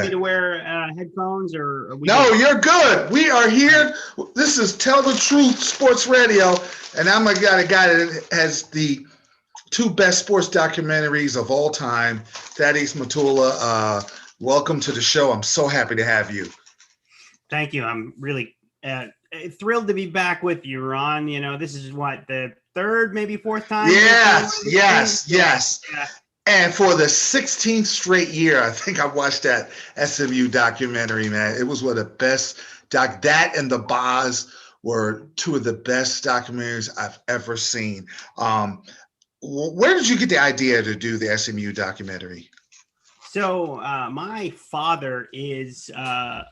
me to wear headphones or are we No, good? you're good. We are here. This is Tell the Truth Sports Radio, and I'm a guy that has the two best sports documentaries of all time. Thadeues Matulla, welcome to the show. I'm so happy to have you. Thank you. I'm really thrilled to be back with you, Ron. You know, this is what, the third, maybe fourth time? Yes. Yeah. And for the 16th straight year, I think I watched that SMU documentary, man. It was one of the best that and the Boz were two of the best documentaries I've ever seen. Where did you get the idea to do the SMU documentary? So my father is,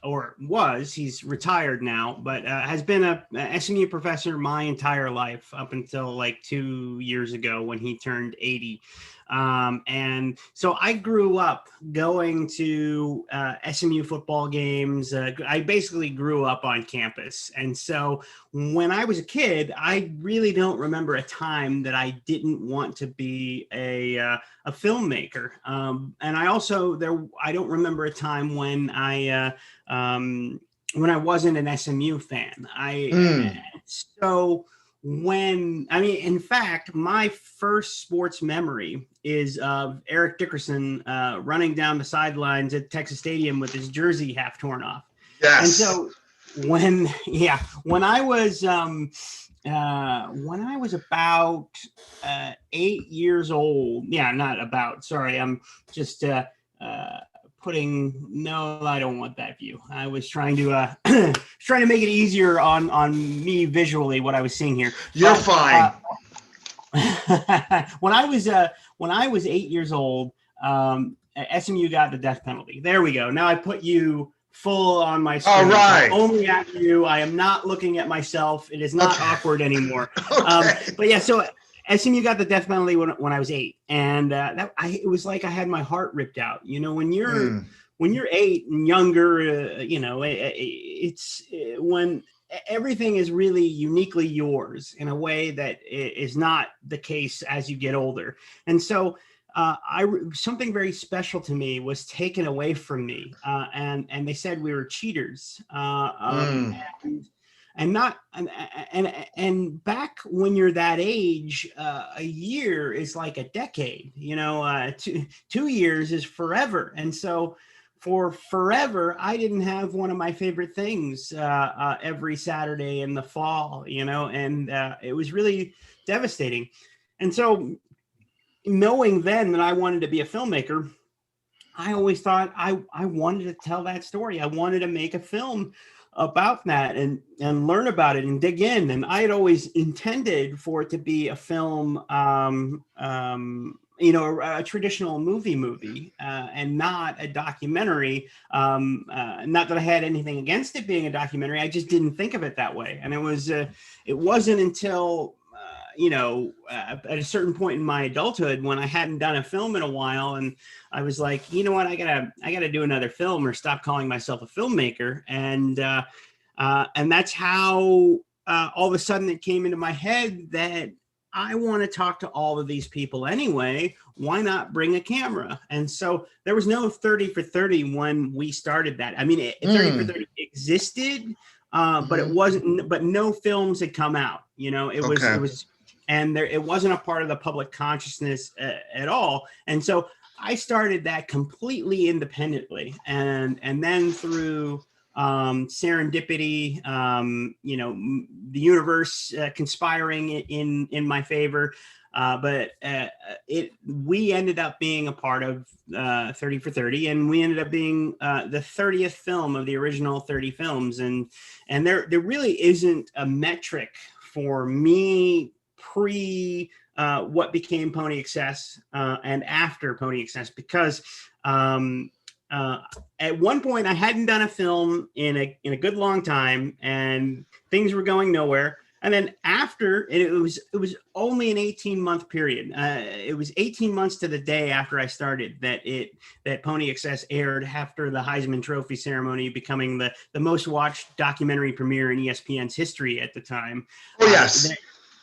or was, he's retired now, but has been a SMU professor my entire life up until like 2 years ago when he turned 80. And so I grew up going to SMU football games. I basically grew up on campus. And so when I was a kid, I really don't remember a time that I didn't want to be a filmmaker. And I also, I don't remember a time when I wasn't an SMU fan. So in fact, my first sports memory is of Eric Dickerson running down the sidelines at Texas Stadium with his jersey half torn off. Yes. And so when I was about 8 years old, not about, sorry, I'm just no, I don't want that view. I was trying to trying to make it easier on me visually what I was seeing here. You're fine. When I was 8 years old, SMU got the death penalty. There we go. Now I put you full on my screen. All right. I'm only at you. I am not looking at myself. It is not awkward anymore. Okay. But yeah, so SMU got the death penalty when I was 8, and it was like I had my heart ripped out. You know, when you're 8 and younger, it's when everything is really uniquely yours in a way that is not the case as you get older. And so something very special to me was taken away from me, and they said we were cheaters. And back when you're that age, a year is like a decade, 2 years is forever. And so for forever, I didn't have one of my favorite things every Saturday in the fall, and it was really devastating. And so knowing then that I wanted to be a filmmaker, I always thought I wanted to tell that story. I wanted to make a film about that and learn about it and dig in. And I had always intended for it to be a film, a traditional movie, and not a documentary. Not that I had anything against it being a documentary. I just didn't think of it that way. And it wasn't until at a certain point in my adulthood when I hadn't done a film in a while, and I was like, you know what, I gotta do another film or stop calling myself a filmmaker. And that's how all of a sudden it came into my head that I want to talk to all of these people anyway. Why not bring a camera? And so there was no 30 for 30 when we started that. I mean, 30 for 30 existed, but it wasn't. But no films had come out. It was. And it wasn't a part of the public consciousness at all. And so I started that completely independently. And then through serendipity, the universe conspiring in my favor. But we ended up being a part of 30 for 30, and we ended up being the 30th film of the original 30 films. And there really isn't a metric for me pre what became Pony Excess and after Pony Excess, because at one point I hadn't done a film in a good long time, and things were going nowhere. And then after it was only an 18-month period. It was 18 months to the day after I started that Pony Excess aired after the Heisman Trophy ceremony, becoming the most watched documentary premiere in ESPN's history at the time. Oh yes.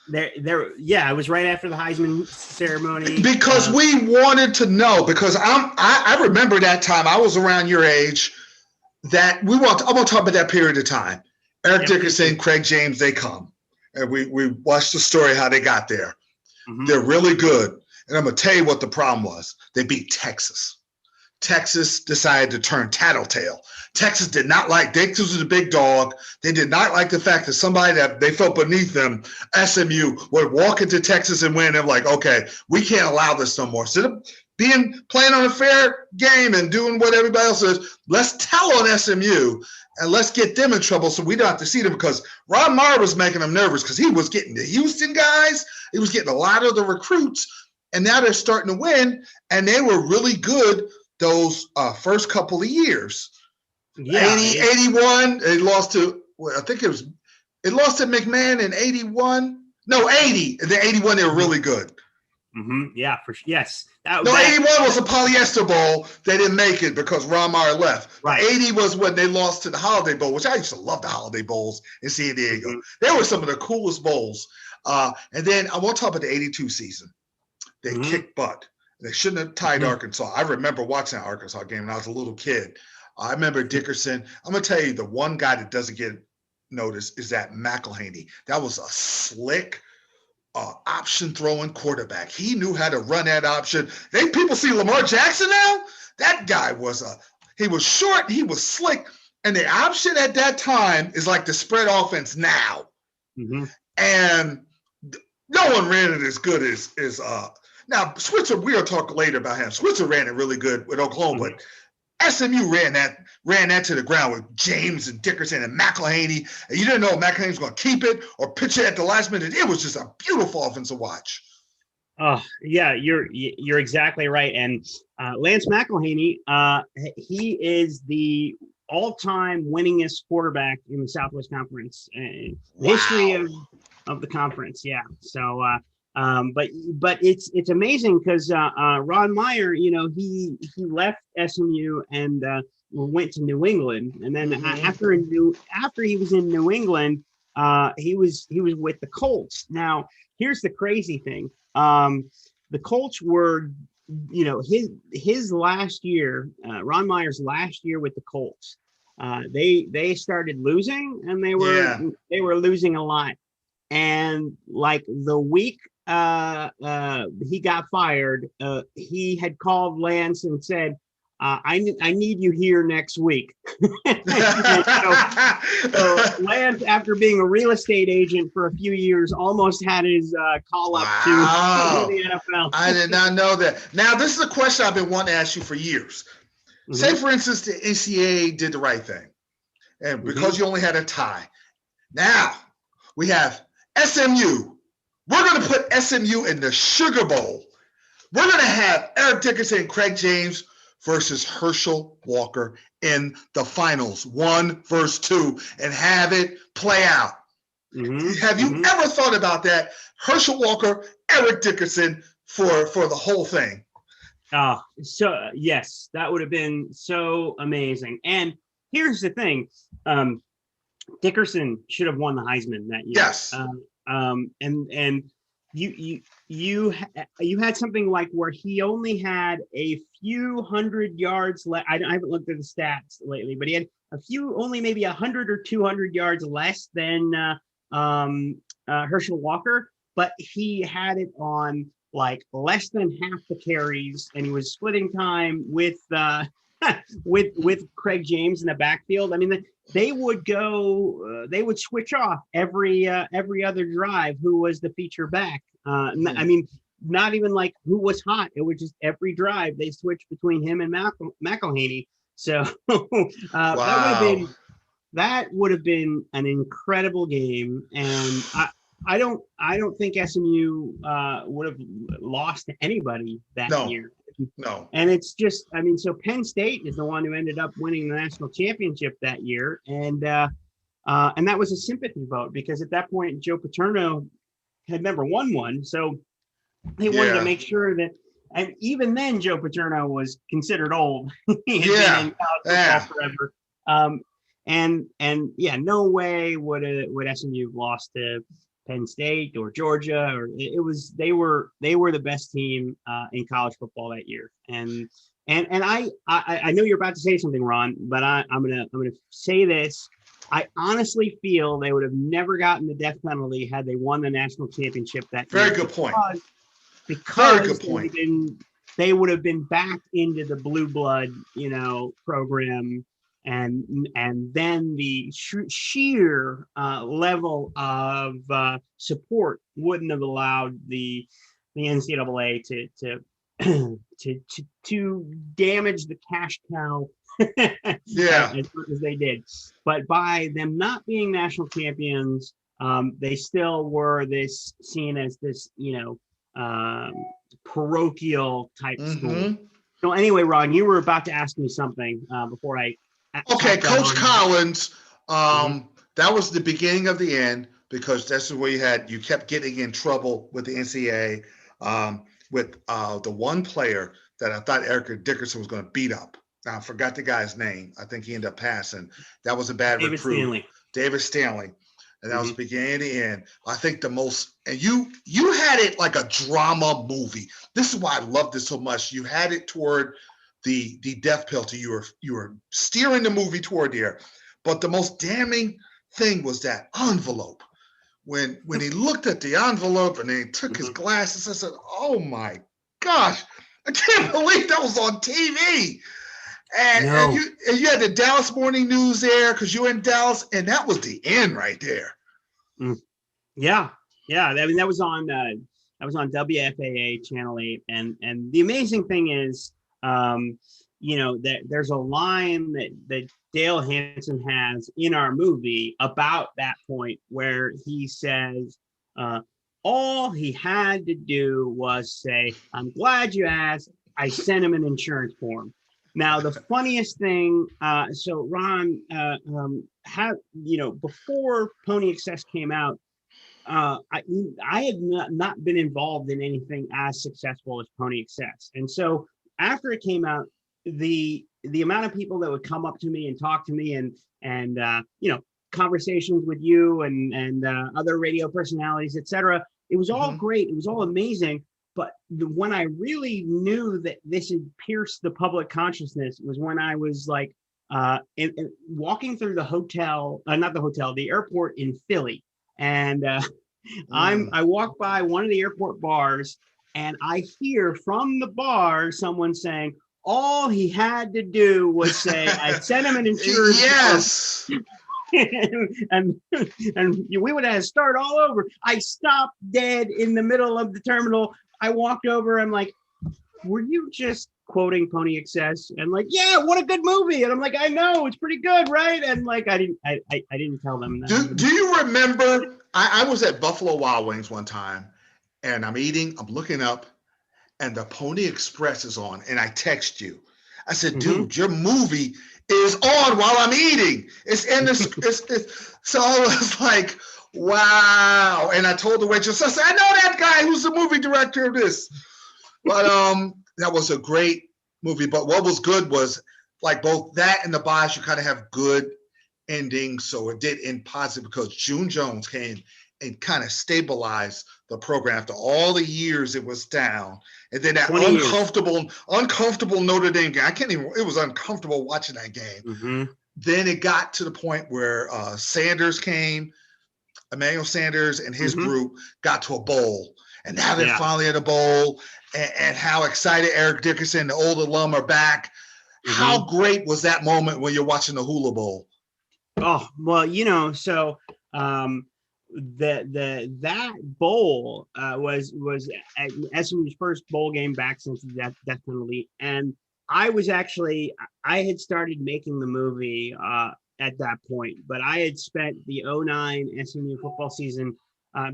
Yeah, it was right after the Heisman ceremony. Because we wanted to know, because I remember that time, I was around your age, that I'm going to talk about that period of time. Eric Dickerson, Craig James, they come. And we watched the story, how they got there. Mm-hmm. They're really good. And I'm going to tell you what the problem was. They beat Texas. Texas decided to turn tattletale. Texas did not like, Texas was a big dog. They did not like the fact that somebody that they felt beneath them, SMU, would walk into Texas and win. And like, okay, we can't allow this no more. Instead of playing on a fair game and doing what everybody else does, let's tell on SMU and let's get them in trouble so we don't have to see them, because Ron Meyer was making them nervous because he was getting the Houston guys. He was getting a lot of the recruits, and now they're starting to win, and they were really good those first couple of years. Yeah, 81, they lost to, I think it lost to McMahon in 81. No, 80. And then 81, they were really good. Mm-hmm. Yeah, for sure. Yes. 81 was a polyester bowl. They didn't make it because Ron Meyer left. Right. 80 was when they lost to the Holiday Bowl, which I used to love the Holiday Bowls in San Diego. Mm-hmm. They were some of the coolest bowls. And then I want to talk about the 82 season. They kicked butt. They shouldn't have tied Arkansas. I remember watching that Arkansas game when I was a little kid. I remember Dickerson. I'm going to tell you, the one guy that doesn't get noticed is that McElhaney. That was a slick option throwing quarterback. He knew how to run that option. People see Lamar Jackson now. That guy he was short, he was slick, and the option at that time is like the spread offense now. Mm-hmm. And no one ran it as good as now Switzer. We'll talk later about him. Switzer ran it really good with Oklahoma, but SMU ran that to the ground with James and Dickerson and McElhaney. And you didn't know if McElhaney was going to keep it or pitch it at the last minute. It was just a beautiful offense to watch. Oh, yeah, you're exactly right. And Lance McElhaney, he is the all-time winningest quarterback in the Southwest Conference, history of the conference. Yeah. So, but it's amazing because Ron Meyer, he left SMU and went to New England, and then after he was in New England, he was with the Colts. Now, here's the crazy thing: the Colts were, his last year, Ron Meyer's last year with the Colts. They started losing, and they were losing a lot, and like the week he got fired, he had called Lance and said, I need you here next week. so Lance, after being a real estate agent for a few years, almost had his call up to the NFL. I did not know that. Now, this is a question I've been wanting to ask you for years. Mm-hmm. Say, for instance, the NCAA did the right thing, and because you only had a tie. Now, we have SMU. We're going to put SMU in the Sugar Bowl. We're going to have Eric Dickerson and Craig James versus Herschel Walker in the finals, 1 versus 2, and have it play out. Mm-hmm. Have you ever thought about that? Herschel Walker, Eric Dickerson for the whole thing. So yes, that would have been so amazing. And here's the thing. Dickerson should have won the Heisman that year. Yes. And you had something like where he only had a few hundred yards left. I haven't looked at the stats lately, but he had only maybe 100 or 200 yards less than Herschel Walker, but he had it on like less than half the carries, and he was splitting time with Craig James in the backfield. I mean, they would switch off every other drive who was the feature back. I mean, not even like who was hot. It was just every drive they switched between him and McElhaney. So that would have been an incredible game. And I don't think SMU would have lost to anybody that year. No. And it's just, I mean, so Penn State is the one who ended up winning the national championship that year. And that was a sympathy vote because at that point, Joe Paterno had never won one. So they wanted to make sure that, and even then Joe Paterno was considered old. He had been in college football forever. And no way would SMU have lost to Penn State or Georgia, or they were the best team in college football that year. And I know you're about to say something, Ron, but I'm gonna say this. I honestly feel they would have never gotten the death penalty had they won the national championship that year. Very good point. Because Very good point. They would have been back into the blue blood, program, and then the sheer level of support wouldn't have allowed the NCAA to damage the cash cow Yeah. as much as they did. But by them not being national champions, they still were seen as this, parochial type school. So anyway, Ron, you were about to ask me something before I. Okay, Coach Collins. That was the beginning of the end, because that's where you kept getting in trouble with the NCAA with the one player that I thought Eric Dickerson was going to beat up. Now, I forgot the guy's name. I think he ended up passing. That was a bad recruit. David Stanley. And that was the beginning and the end. I think the most, and you had it like a drama movie. This is why I loved it so much. You had it toward the death penalty. You were steering the movie toward there. But the most damning thing was that envelope. When he looked at the envelope and he took his glasses, I said, "Oh my gosh, I can't believe that was on TV." And you had the Dallas Morning News there because you were in Dallas, and that was the end right there. Yeah. I mean, that was on WFAA Channel 8, and the amazing thing is, that there's a line that Dale Hansen has in our movie about that point where he says, all he had to do was say, "I'm glad you asked. I sent him an insurance form." Now, the funniest thing, so Ron, before Pony Excess came out, I had not been involved in anything as successful as Pony Excess. And so after it came out, the amount of people that would come up to me and talk to me and conversations with you and other radio personalities, etc., it was all great. It was all amazing. But when I really knew that this had pierced the public consciousness was when I was like walking through the airport in Philly. And I walk by one of the airport bars and I hear from the bar someone saying, all he had to do was say, "I sent him an insurance." Yes. and we would have to start all over. I stopped dead in the middle of the terminal. I walked over. I'm like, "Were you just quoting Pony Excess?" And like, "Yeah, what a good movie." And I'm like, "I know, it's pretty good, right?" And like, I didn't tell them that. Do you remember? I was at Buffalo Wild Wings one time, and I'm looking up, and the Pony Express is on, and I text you. I said, "Dude, your movie is on while I'm eating. It's in this." So I was like, "Wow!" And I told the waitress, I said, "I know that guy who's the movie director of this." But that was a great movie. But what was good was like both that and the Bosch, you kind of have good endings. So it did end positive because June Jones came and kind of stabilized the program after all the years it was down. And then that uncomfortable Notre Dame game. It was uncomfortable watching that game. Then it got to the point where Sanders came, Emmanuel Sanders and his group got to a bowl. And now they're finally at a bowl, and how excited Eric Dickerson, the old alum, are back. How great was that moment when you're watching the Hula Bowl? Oh, well, so that bowl was SMU's first bowl game back since the death penalty, and I had started making the movie at that point, but I had spent the 2009 SMU football season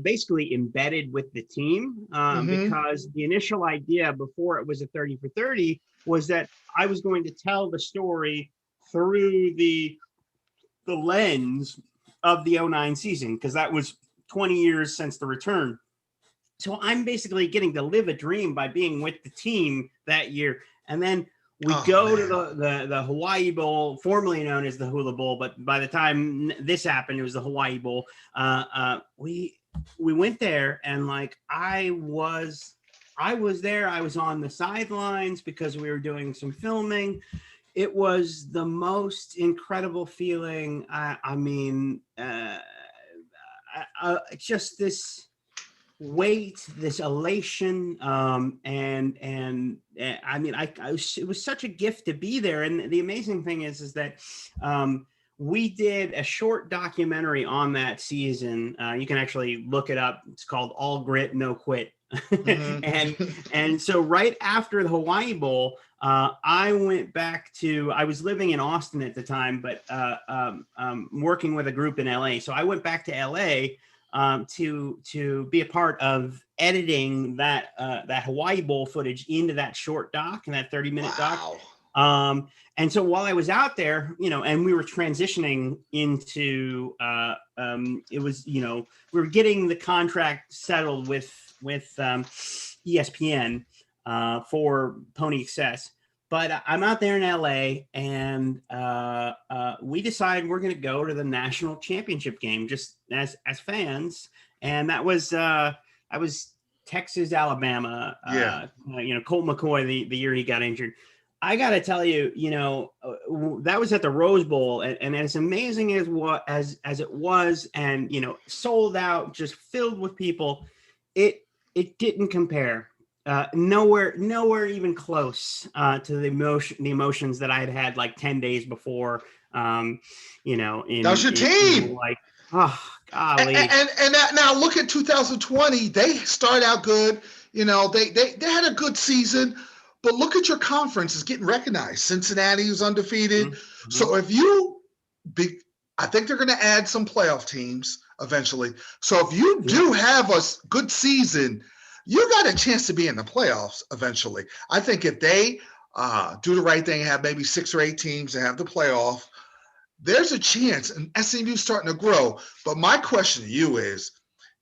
basically embedded with the team because the initial idea before it was a 30 for 30 was that I was going to tell the story through the lens of the 2009 season, because that was 20 years since the return. So I'm basically getting to live a dream by being with the team that year. And then we go to the Hawaii Bowl, formerly known as the Hula Bowl, but by the time this happened, it was the Hawaii Bowl. we went there, and like I was there. I was on the sidelines because we were doing some filming. It was the most incredible feeling. I mean, just this weight, this elation, and I mean, it was such a gift to be there. And the amazing thing is that we did a short documentary on that season. You can actually look it up. It's called All Grit, No Quit. And so right after the Hawaii Bowl, I went back to, I was living in Austin at the time, but working with a group in LA. So I went back to LA to be a part of editing that Hawaii Bowl footage into that short doc and that 30-minute doc. And so while I was out there, and we were transitioning into, it was, we were getting the contract settled with ESPN for Pony Excess. But I'm out there in LA, and we decide we're going to go to the national championship game just as fans. And that was Texas, Alabama. Colt McCoy, the year he got injured. I got to tell you, that was at the Rose Bowl, and as amazing as it was, and sold out, just filled with people, it didn't compare. Nowhere even close to the emotions that I had like 10 days before. That was your team. Like, oh, golly. And now look at 2020. They start out good. They had a good season, but look at your conference is getting recognized. Cincinnati was undefeated. Mm-hmm. So I think they're going to add some playoff teams eventually. So if you do have a good season, you got a chance to be in the playoffs eventually. I think if they do the right thing, have maybe 6 or 8 teams and have the playoff, there's a chance. And SMU's starting to grow. But my question to you is,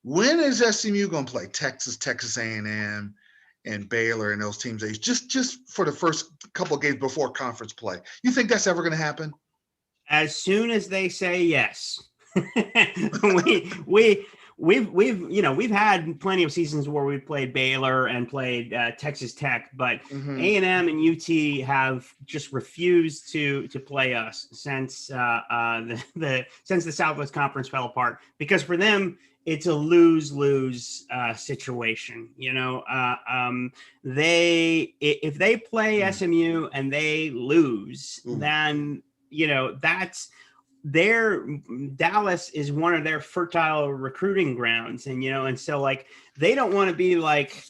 when is SMU going to play Texas A&M, and Baylor and those teams? Just for the first couple of games before conference play. You think that's ever going to happen? As soon as they say yes. We've had plenty of seasons where we've played Baylor and played Texas Tech, but A&M and UT have just refused to play us since the Southwest Conference fell apart, because for them it's a lose-lose situation. If they play SMU and they lose, then that's Dallas is one of their fertile recruiting grounds, and so like they don't want to be like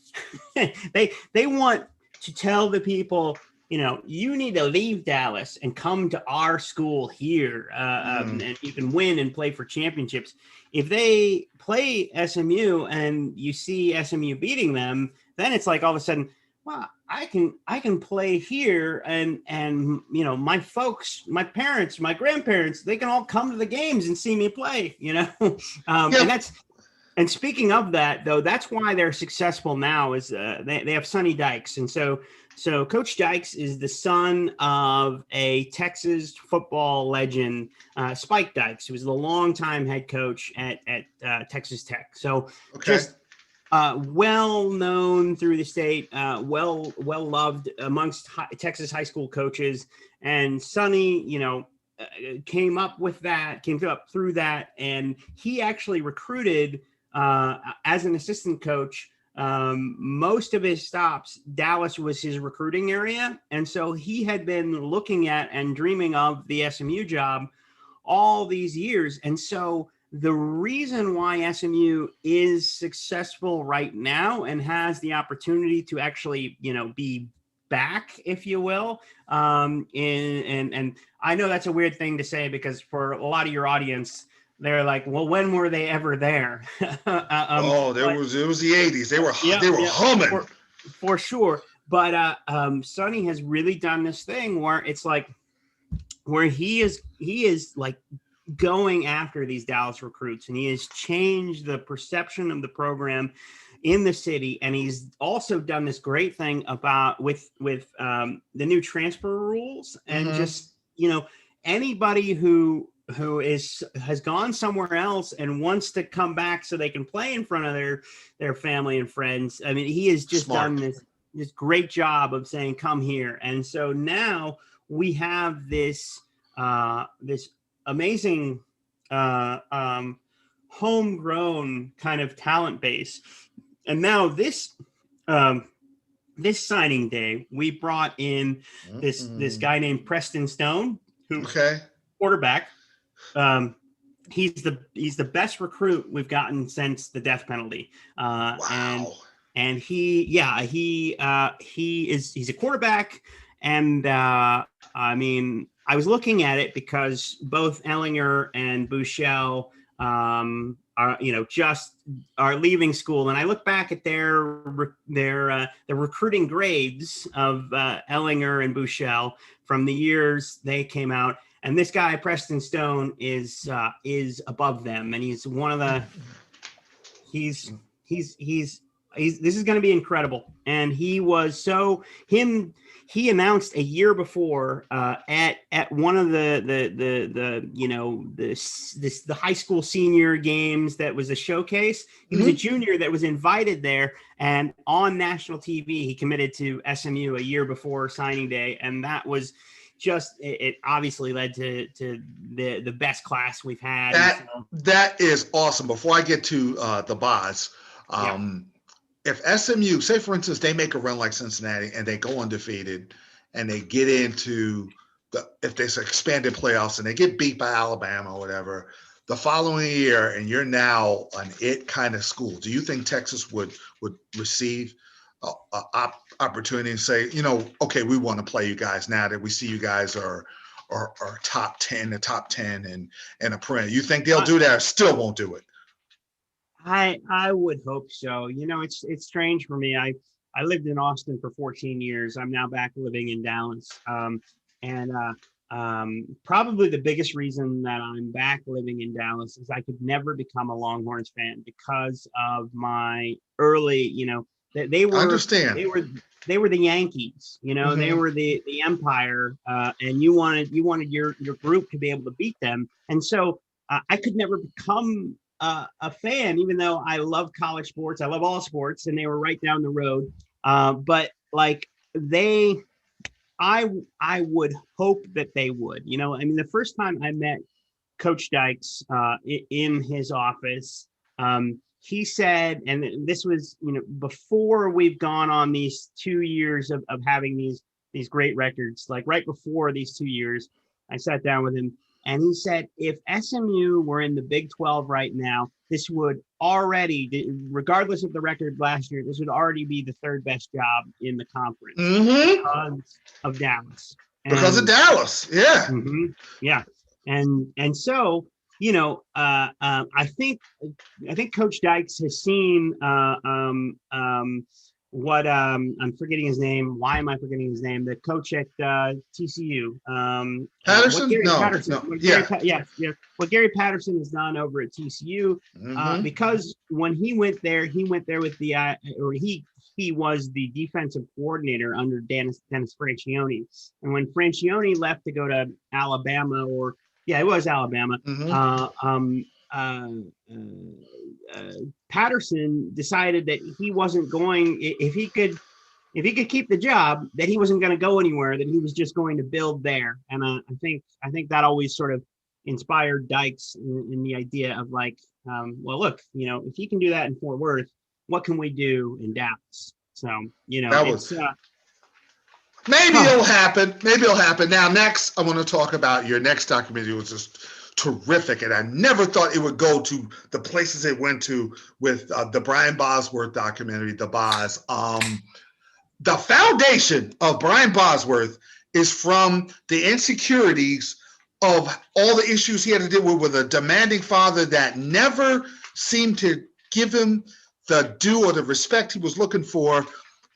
they want to tell the people, you need to leave Dallas and come to our school here, and you can win and play for championships. If they play SMU and you see SMU beating them, then it's like all of a sudden, wow, I can play here, and my folks, my parents, my grandparents, they can all come to the games and see me play, and speaking of that, though, that's why they're successful now is they have Sonny Dykes. And so Coach Dykes is the son of a Texas football legend, Spike Dykes, who was the longtime head coach at Texas Tech. So just well known through the state, well loved amongst Texas high school coaches. And Sonny, came up through that, and he actually recruited as an assistant coach. Most of his stops, Dallas was his recruiting area, and so he had been looking at and dreaming of the SMU job all these years. And so the reason why SMU is successful right now and has the opportunity to actually, be back, if you will, and I know that's a weird thing to say, because for a lot of your audience, they're like, well, when were they ever there? It was the 80s. They were humming for sure. But Sonny has really done this thing where it's like, where he is like going after these Dallas recruits, and he has changed the perception of the program in the city. And he's also done this great thing about with the new transfer rules, and just, anybody who has gone somewhere else and wants to come back so they can play in front of their family and friends. I mean, he has just Smart. done this great job of saying, come here. And so now we have this this amazing homegrown kind of talent base. And now this signing day, we brought in this guy named Preston Stone, who's quarterback. He's the best recruit we've gotten since the death penalty. Wow. And he's a quarterback. And I mean, I was looking at it because both Ellinger and Buechele are leaving school, and I look back at their recruiting grades of Ellinger and Buechele from the years they came out, and this guy Preston Stone is above them, and he's one of the he's this is going to be incredible. And he announced a year before at one of the high school senior games that was a showcase. He was a junior that was invited there, and on national TV he committed to SMU a year before signing day, and that was just it obviously led to the best class we've had. That is awesome. Before I get to the boss, if SMU, say for instance, they make a run like Cincinnati and they go undefeated and they get into if there's expanded playoffs and they get beat by Alabama or whatever, the following year, and you're now an it kind of school, do you think Texas would receive opportunity and say, okay, we want to play you guys now that we see you guys are top 10 and a print? You think they'll do that or still won't do it? I would hope so. It's strange for me. I lived in Austin for 14 years. I'm now back living in Dallas. Probably the biggest reason that I'm back living in Dallas is I could never become a Longhorns fan because of my early, they were the Yankees, they were the empire, and you wanted your group to be able to beat them. And so I could never become a fan, even though I love college sports. I love all sports, and they were right down the road. But like I would hope that they would. I mean, the first time I met Coach Dykes in his office, he said, and this was before we've gone on these 2 years of having these great records. Like right before these 2 years, I sat down with him. And he said, if SMU were in the Big 12 right now, this would already, regardless of the record last year, this would already be the third best job in the conference because of Dallas. Because of Dallas, yeah. Yeah. And so, I think Coach Dykes has seen what I'm forgetting his name. Why am I forgetting his name? The coach at TCU. Patterson? What Gary Patterson has done over at TCU, because when he went there with he was the defensive coordinator under Dennis Franchione. And when Franchione left to go to Alabama, it was Alabama. Patterson decided that he wasn't going, if he could keep the job, that he wasn't going to go anywhere, that he was just going to build there. And I think that always sort of inspired Dykes in the idea of like, well, look, if he can do that in Fort Worth, what can we do in Dallas? So, maybe it'll happen. Maybe it'll happen. Now, next, I want to talk about your next documentary, which is terrific, and I never thought it would go to the places it went to with the Brian Bosworth documentary, The Boz. The foundation of Brian Bosworth is from the insecurities of all the issues he had to deal with a demanding father that never seemed to give him the due or the respect he was looking for.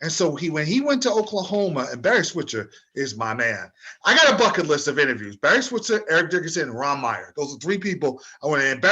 And so when he went to Oklahoma, and Barry Switzer is my man. I got a bucket list of interviews. Barry Switzer, Eric Dickerson, and Ron Meyer. Those are three people I want to. And Barry